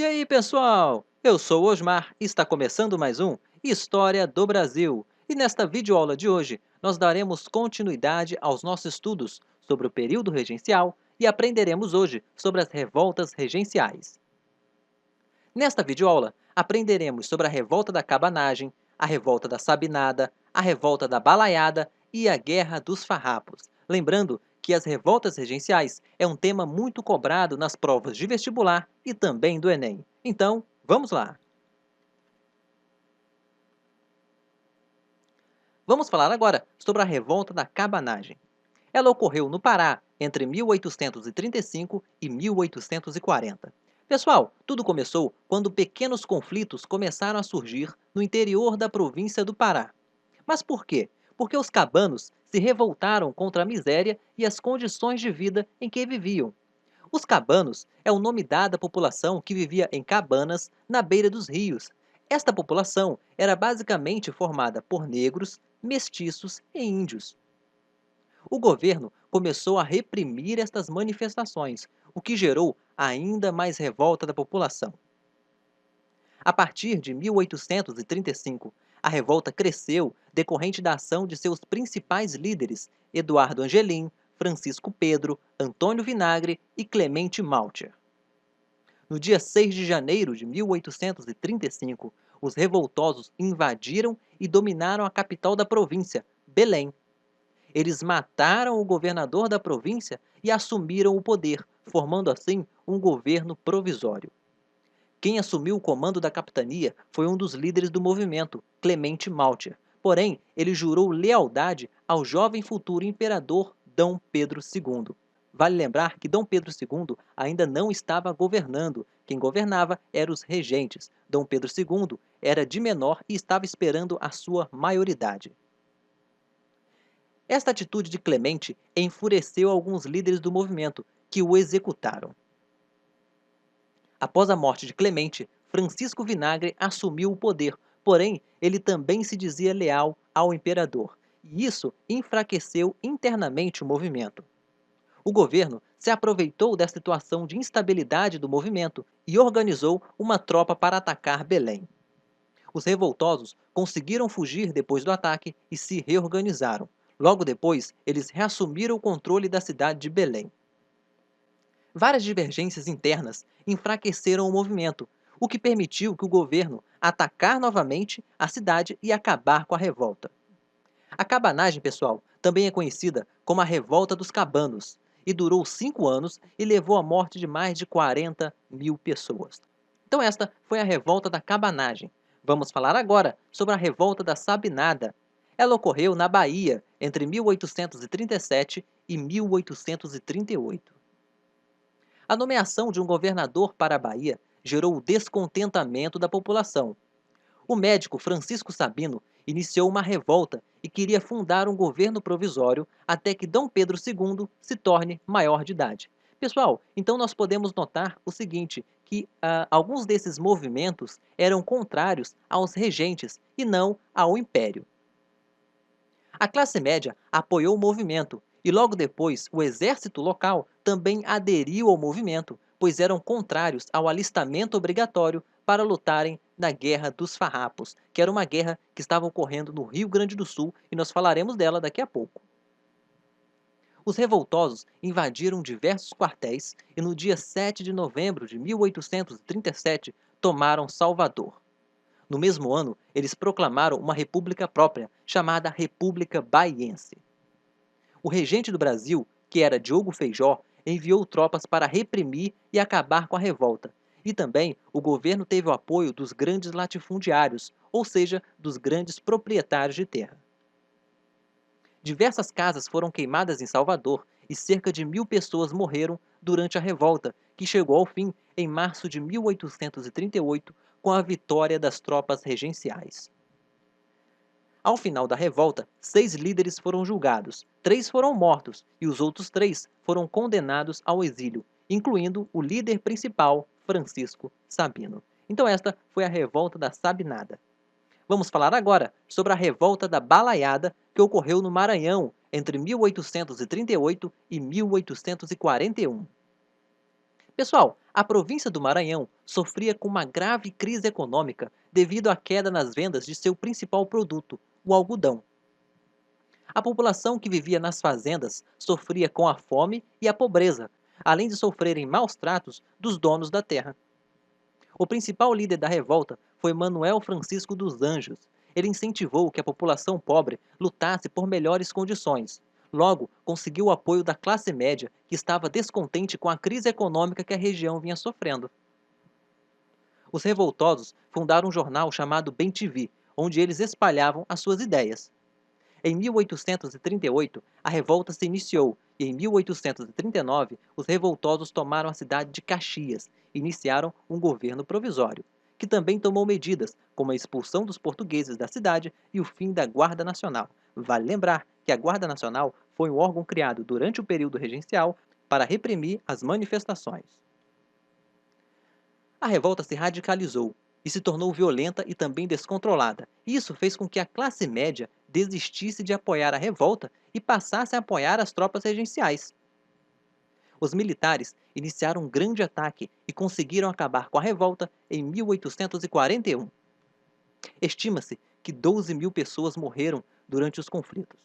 E aí, pessoal? Eu sou o Osmar e está começando mais um História do Brasil. E nesta videoaula de hoje, nós daremos continuidade aos nossos estudos sobre o período regencial e aprenderemos hoje sobre as revoltas regenciais. Nesta videoaula, aprenderemos sobre a revolta da cabanagem, a revolta da sabinada, a revolta da balaiada e a guerra dos farrapos. Lembrando que as revoltas regenciais é um tema muito cobrado nas provas de vestibular e também do Enem. Então, vamos lá! Vamos falar agora sobre a revolta da cabanagem. Ela ocorreu no Pará entre 1835 e 1840. Pessoal, tudo começou quando pequenos conflitos começaram a surgir no interior da província do Pará. Mas por quê? Porque os cabanos se revoltaram contra a miséria e as condições de vida em que viviam. Os cabanos é o nome dado à população que vivia em cabanas na beira dos rios. Esta população era basicamente formada por negros, mestiços e índios. O governo começou a reprimir estas manifestações, o que gerou ainda mais revolta da população. A partir de 1835, a revolta cresceu decorrente da ação de seus principais líderes, Eduardo Angelim, Francisco Pedro, Antônio Vinagre e Clemente Malcher. No dia 6 de janeiro de 1835, os revoltosos invadiram e dominaram a capital da província, Belém. Eles mataram o governador da província e assumiram o poder, formando assim um governo provisório. Quem assumiu o comando da capitania foi um dos líderes do movimento, Clemente Malcher. Porém, ele jurou lealdade ao jovem futuro imperador Dom Pedro II. Vale lembrar que Dom Pedro II ainda não estava governando. Quem governava eram os regentes. Dom Pedro II era de menor e estava esperando a sua maioridade. Esta atitude de Clemente enfureceu alguns líderes do movimento, que o executaram. Após a morte de Clemente, Francisco Vinagre assumiu o poder, porém ele também se dizia leal ao imperador, e isso enfraqueceu internamente o movimento. O governo se aproveitou da situação de instabilidade do movimento e organizou uma tropa para atacar Belém. Os revoltosos conseguiram fugir depois do ataque e se reorganizaram. Logo depois, eles reassumiram o controle da cidade de Belém. Várias divergências internas enfraqueceram o movimento, o que permitiu que o governo atacar novamente a cidade e acabar com a revolta. A cabanagem, pessoal, também é conhecida como a Revolta dos Cabanos, e durou 5 anos e levou à morte de mais de 40 mil pessoas. Então esta foi a Revolta da Cabanagem. Vamos falar agora sobre a Revolta da Sabinada. Ela ocorreu na Bahia entre 1837 e 1838. A nomeação de um governador para a Bahia gerou o descontentamento da população. O médico Francisco Sabino iniciou uma revolta e queria fundar um governo provisório até que Dom Pedro II se torne maior de idade. Pessoal, então nós podemos notar o seguinte, que alguns desses movimentos eram contrários aos regentes e não ao império. A classe média apoiou o movimento e logo depois o exército local também aderiu ao movimento, pois eram contrários ao alistamento obrigatório para lutarem na Guerra dos Farrapos, que era uma guerra que estava ocorrendo no Rio Grande do Sul e nós falaremos dela daqui a pouco. Os revoltosos invadiram diversos quartéis e no dia 7 de novembro de 1837 tomaram Salvador. No mesmo ano, eles proclamaram uma república própria, chamada República Baiense. O regente do Brasil, que era Diogo Feijó, enviou tropas para reprimir e acabar com a revolta. E também o governo teve o apoio dos grandes latifundiários, ou seja, dos grandes proprietários de terra. Diversas casas foram queimadas em Salvador e cerca de 1.000 pessoas morreram durante a revolta, que chegou ao fim em março de 1838 com a vitória das tropas regenciais. Ao final da revolta, 6 líderes foram julgados, 3 foram mortos e os outros 3 foram condenados ao exílio, incluindo o líder principal, Francisco Sabino. Então esta foi a revolta da Sabinada. Vamos falar agora sobre a revolta da Balaiada, que ocorreu no Maranhão entre 1838 e 1841. Pessoal, a província do Maranhão sofria com uma grave crise econômica devido à queda nas vendas de seu principal produto, o algodão. A população que vivia nas fazendas sofria com a fome e a pobreza, além de sofrerem maus tratos dos donos da terra. O principal líder da revolta foi Manuel Francisco dos Anjos. Ele incentivou que a população pobre lutasse por melhores condições. Logo, conseguiu o apoio da classe média, que estava descontente com a crise econômica que a região vinha sofrendo. Os revoltosos fundaram um jornal chamado Bem-TV, onde eles espalhavam as suas ideias. Em 1838, a revolta se iniciou e em 1839, os revoltosos tomaram a cidade de Caxias e iniciaram um governo provisório, que também tomou medidas como a expulsão dos portugueses da cidade e o fim da Guarda Nacional. Vale lembrar que a Guarda Nacional foi um órgão criado durante o período regencial para reprimir as manifestações. A revolta se radicalizou e se tornou violenta e também descontrolada. Isso fez com que a classe média desistisse de apoiar a revolta e passasse a apoiar as tropas regenciais. Os militares iniciaram um grande ataque e conseguiram acabar com a revolta em 1841. Estima-se que 12 mil pessoas morreram durante os conflitos.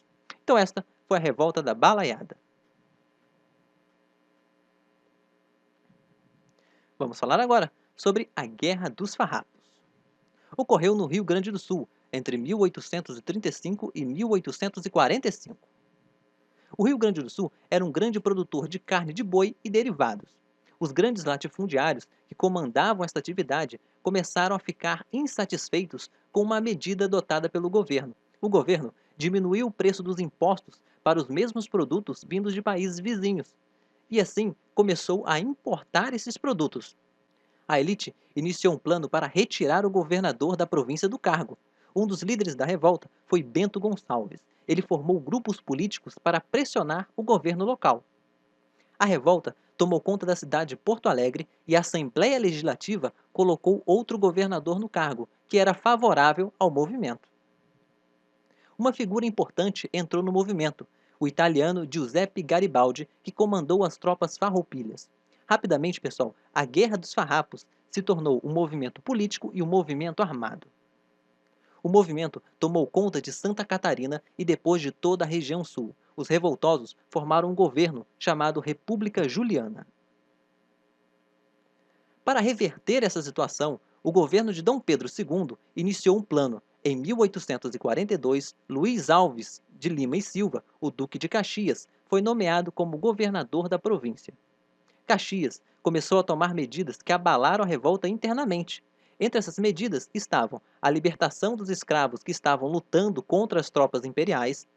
Então esta foi a revolta da Balaiada. Vamos falar agora sobre a Guerra dos Farrapos. Ocorreu no Rio Grande do Sul, entre 1835 e 1845. O Rio Grande do Sul era um grande produtor de carne de boi e derivados. Os grandes latifundiários que comandavam esta atividade começaram a ficar insatisfeitos com uma medida adotada pelo governo. O governo diminuiu o preço dos impostos para os mesmos produtos vindos de países vizinhos e assim começou a importar esses produtos. A elite iniciou um plano para retirar o governador da província do cargo. Um dos líderes da revolta foi Bento Gonçalves. Ele formou grupos políticos para pressionar o governo local. A revolta tomou conta da cidade de Porto Alegre e a Assembleia Legislativa colocou outro governador no cargo, que era favorável ao movimento. Uma figura importante entrou no movimento, o italiano Giuseppe Garibaldi, que comandou as tropas farroupilhas. Rapidamente, pessoal, a Guerra dos Farrapos se tornou um movimento político e um movimento armado. O movimento tomou conta de Santa Catarina e depois de toda a região sul. Os revoltosos formaram um governo chamado República Juliana. Para reverter essa situação, o governo de Dom Pedro II iniciou um plano. Em 1842, Luís Alves de Lima e Silva, o Duque de Caxias, foi nomeado como governador da província. Caxias começou a tomar medidas que abalaram a revolta internamente. Entre essas medidas estavam a libertação dos escravos que estavam lutando contra as tropas imperiais,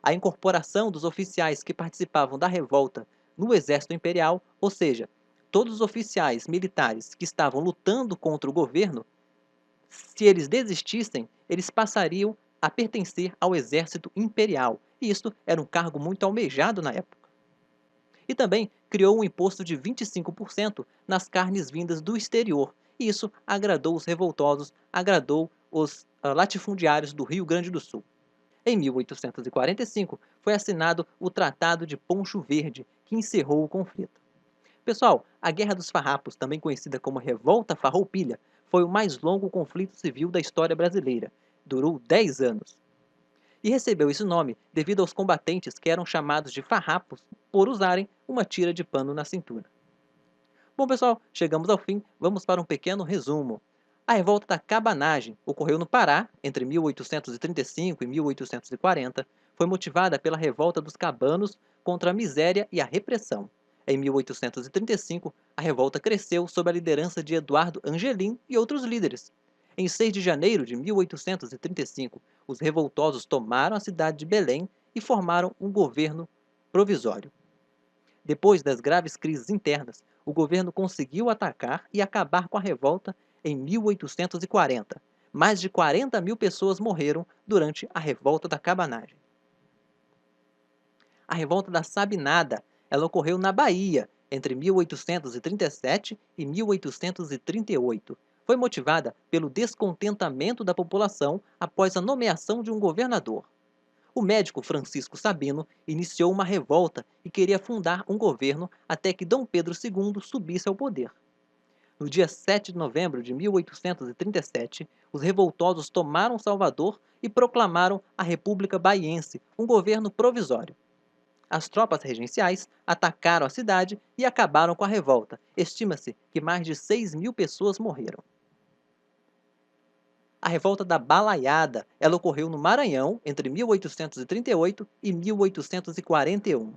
a incorporação dos oficiais que participavam da revolta no exército imperial, ou seja, todos os oficiais militares que estavam lutando contra o governo, se eles desistissem, eles passariam a pertencer ao exército imperial. E isto era um cargo muito almejado na época. E também criou um imposto de 25% nas carnes vindas do exterior. E isso agradou os revoltosos, agradou os latifundiários do Rio Grande do Sul. Em 1845, foi assinado o Tratado de Poncho Verde, que encerrou o conflito. Pessoal, a Guerra dos Farrapos, também conhecida como Revolta Farroupilha, foi o mais longo conflito civil da história brasileira. Durou 10 anos. E recebeu esse nome devido aos combatentes que eram chamados de farrapos por usarem uma tira de pano na cintura. Bom, pessoal, chegamos ao fim, vamos para um pequeno resumo. A revolta da Cabanagem ocorreu no Pará entre 1835 e 1840. Foi motivada pela revolta dos cabanos contra a miséria e a repressão. Em 1835, a revolta cresceu sob a liderança de Eduardo Angelim e outros líderes. Em 6 de janeiro de 1835, os revoltosos tomaram a cidade de Belém e formaram um governo provisório. Depois das graves crises internas, o governo conseguiu atacar e acabar com a revolta em 1840. Mais de 40 mil pessoas morreram durante a revolta da Cabanagem. A revolta da Sabinada, ela ocorreu na Bahia entre 1837 e 1838. Foi motivada pelo descontentamento da população após a nomeação de um governador. O médico Francisco Sabino iniciou uma revolta e queria fundar um governo até que Dom Pedro II subisse ao poder. No dia 7 de novembro de 1837, os revoltosos tomaram Salvador e proclamaram a República Baiense, um governo provisório. As tropas regenciais atacaram a cidade e acabaram com a revolta. Estima-se que mais de 6.000 pessoas morreram. A revolta da Balaiada, ela ocorreu no Maranhão entre 1838 e 1841.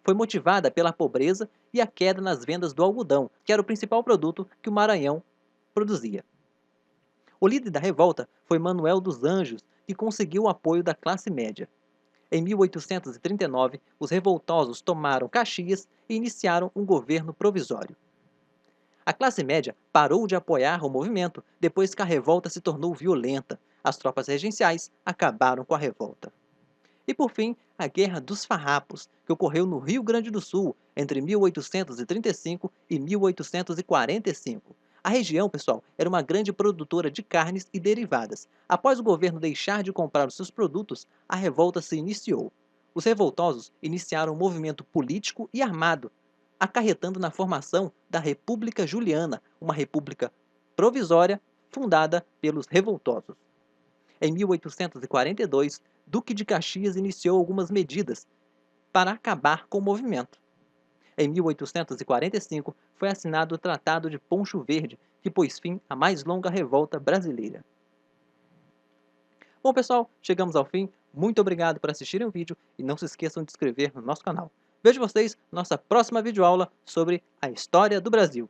Foi motivada pela pobreza e a queda nas vendas do algodão, que era o principal produto que o Maranhão produzia. O líder da revolta foi Manuel dos Anjos, que conseguiu o apoio da classe média. Em 1839, os revoltosos tomaram Caxias e iniciaram um governo provisório. A classe média parou de apoiar o movimento depois que a revolta se tornou violenta. As tropas regenciais acabaram com a revolta. E por fim, a Guerra dos Farrapos, que ocorreu no Rio Grande do Sul entre 1835 e 1845. A região, pessoal, era uma grande produtora de carnes e derivadas. Após o governo deixar de comprar os seus produtos, a revolta se iniciou. Os revoltosos iniciaram um movimento político e armado, acarretando na formação da República Juliana, uma república provisória fundada pelos revoltosos. Em 1842, Duque de Caxias iniciou algumas medidas para acabar com o movimento. Em 1845, foi assinado o Tratado de Poncho Verde, que pôs fim à mais longa revolta brasileira. Bom, pessoal, chegamos ao fim. Muito obrigado por assistirem o vídeo e não se esqueçam de se inscrever no nosso canal. Vejo vocês na nossa próxima videoaula sobre a história do Brasil.